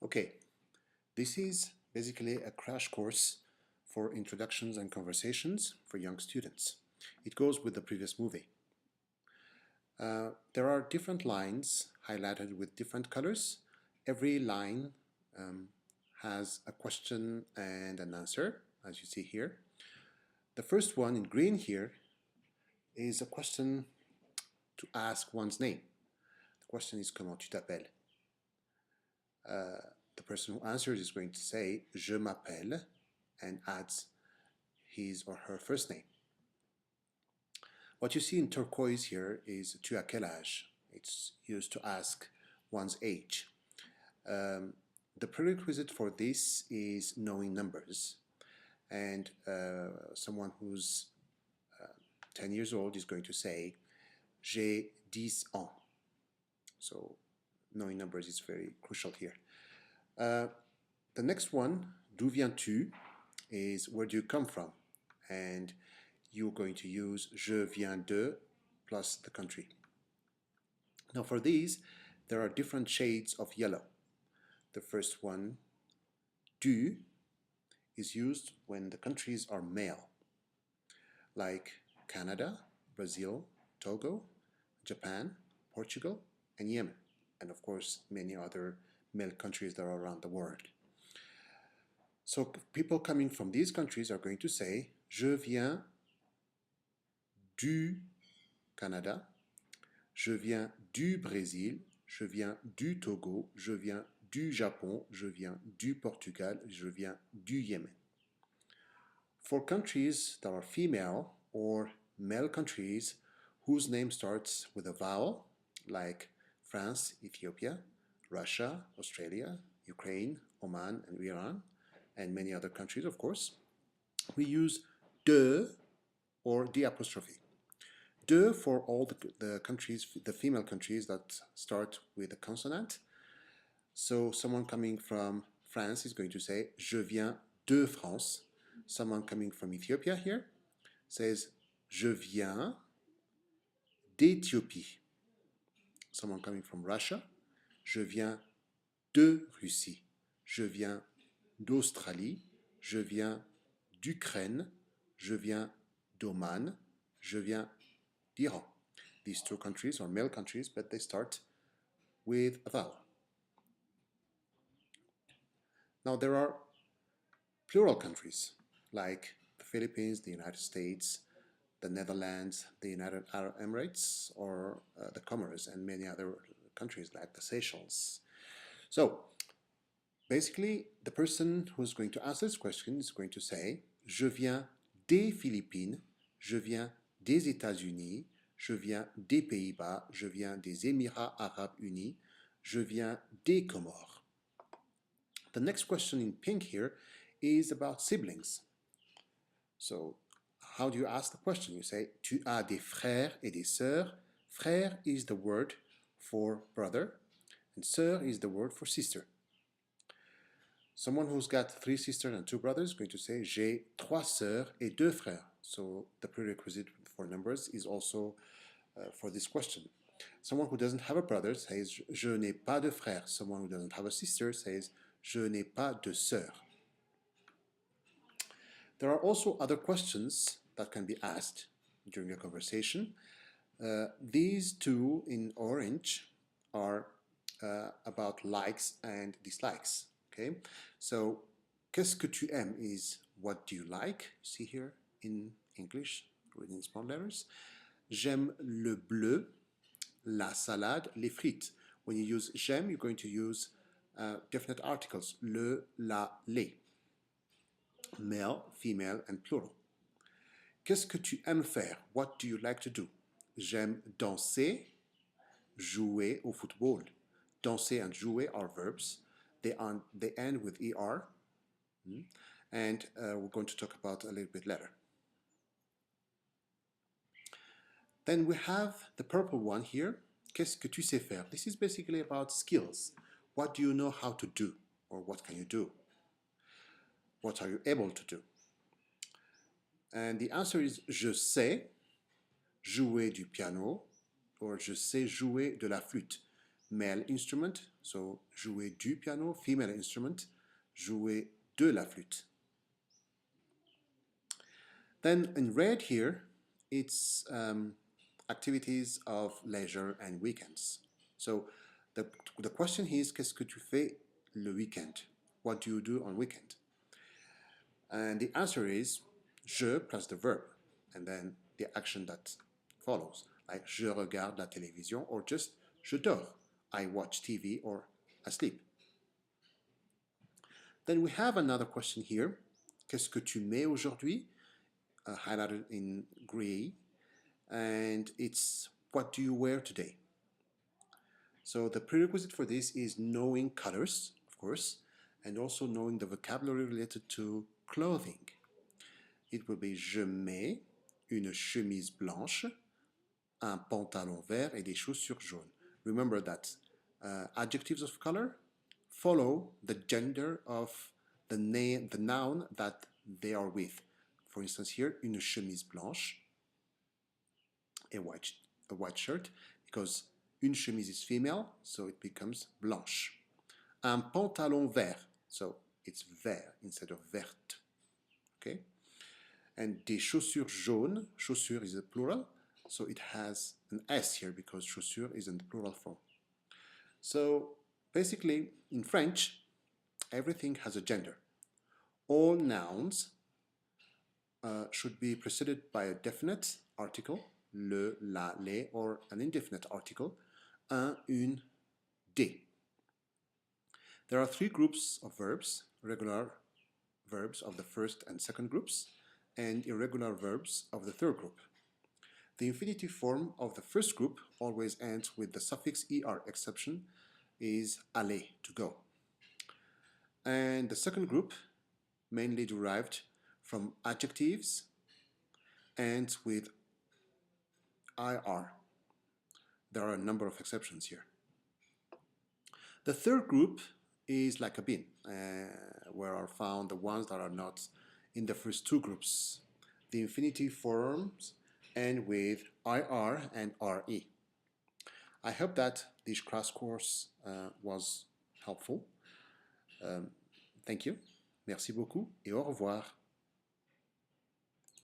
Okay, this is basically a crash course for introductions and conversations for young students. It goes with the previous movie. There are different lines highlighted with different colors. Every line um, has a question and an answer, as you see here. The first one in green here is a question to ask one's name. The question is comment tu t'appelles? The person who answers is going to say je m'appelle and adds his or her first name. What you see in turquoise here is tu as quel âge? It's used to ask one's age. The prerequisite for this is knowing numbers. And someone who's 10 years old is going to say j'ai 10 ans. So knowing numbers is very crucial here. The next one, d'où viens-tu, is where do you come from? And you're going to use je viens de plus the country. Now for these, there are different shades of yellow. The first one, du, is used when the countries are male, like Canada, Brazil, Togo, Japan, Portugal, and Yemen, and of course many other male countries that are around the world. So people coming from these countries are going to say je viens du Canada, je viens du Brésil, je viens du Togo, je viens du Japon, je viens du Portugal, je viens du Yemen. For countries that are female or male countries whose name starts with a vowel, like France, Ethiopia, Russia, Australia, Ukraine, Oman, and Iran, and many other countries, of course, we use de or the apostrophe. De for all the countries, the female countries that start with a consonant. So someone coming from France is going to say je viens de France. Someone coming from Ethiopia here says je viens d'Éthiopie. Someone coming from Russia, je viens de Russie. Je viens d'Australie, je viens d'Ukraine, je viens d'Oman, je viens d'Iran. These two countries are male countries, but they start with a vowel. Now there are plural countries like the Philippines, the United States, the Netherlands, the United Arab Emirates, or the Comoros, and many other countries like the Seychelles. So basically, the person who's going to answer this question is going to say je viens des Philippines, je viens des États-Unis, je viens des Pays-Bas, je viens des Émirats Arabes Unis, je viens des Comores. The next question in pink here is about siblings. So, how do you ask the question? You say, tu as des frères et des sœurs. Frère is the word for brother, and sœur is the word for sister. Someone who's got 3 sisters and 2 brothers is going to say, j'ai 3 sœurs et 2 frères. So the prerequisite for numbers is also for this question. Someone who doesn't have a brother says, je n'ai pas de frère. Someone who doesn't have a sister says, je n'ai pas de sœur. There are also other questions that can be asked during a conversation. These two in orange are about likes and dislikes. Okay, so qu'est-ce que tu aimes is what do you like? See here in English, written in small letters. J'aime le bleu, la salade, les frites. When you use j'aime, you're going to use definite articles, le, la, les. Male, female, and plural. Qu'est-ce que tu aimes faire? What do you like to do? J'aime danser, jouer au football. Danser and jouer are verbs. They end with er. And we're going to talk about a little bit later. Then we have the purple one here. Qu'est-ce que tu sais faire? This is basically about skills. What do you know how to do? Or what can you do? What are you able to do? And the answer is je sais jouer du piano or je sais jouer de la flûte. male instrument, so jouer du piano, female instrument, jouer de la flûte. Then in red here, it's activities of leisure and weekends. So the question here is, qu'est-ce que tu fais le weekend? What do you do on weekend? And the answer is je plus the verb, and then the action that follows, like je regarde la télévision, or just je dors, I watch TV or I sleep. Then we have another question here, qu'est-ce que tu mets aujourd'hui? Highlighted in gray, and it's what do you wear today? So the prerequisite for this is knowing colors, of course, and also knowing the vocabulary related to clothing. It will be je mets une chemise blanche, un pantalon vert et des chaussures jaunes. Remember that adjectives of color follow the gender of the noun that they are with. For instance, here, une chemise blanche, a white shirt, because une chemise is female, so it becomes blanche. Un pantalon vert, so it's vert instead of verte. Okay? And des chaussures jaunes, chaussure is a plural, so it has an S here because chaussure is in the plural form. So basically, in French, everything has a gender. All nouns should be preceded by a definite article, le, la, les, or an indefinite article, un, une, des. There are three groups of verbs: regular verbs of the first and second groups, and irregular verbs of the third group. The infinitive form of the first group always ends with the suffix er. Exception is aller, to go. And the second group, mainly derived from adjectives, ends with ir. There are a number of exceptions here. The third group is like a bin, where are found the ones that are not in the first two groups. The infinitive forms end with ir and re. I hope that this crash course was helpful. Thank you. Merci beaucoup et au revoir.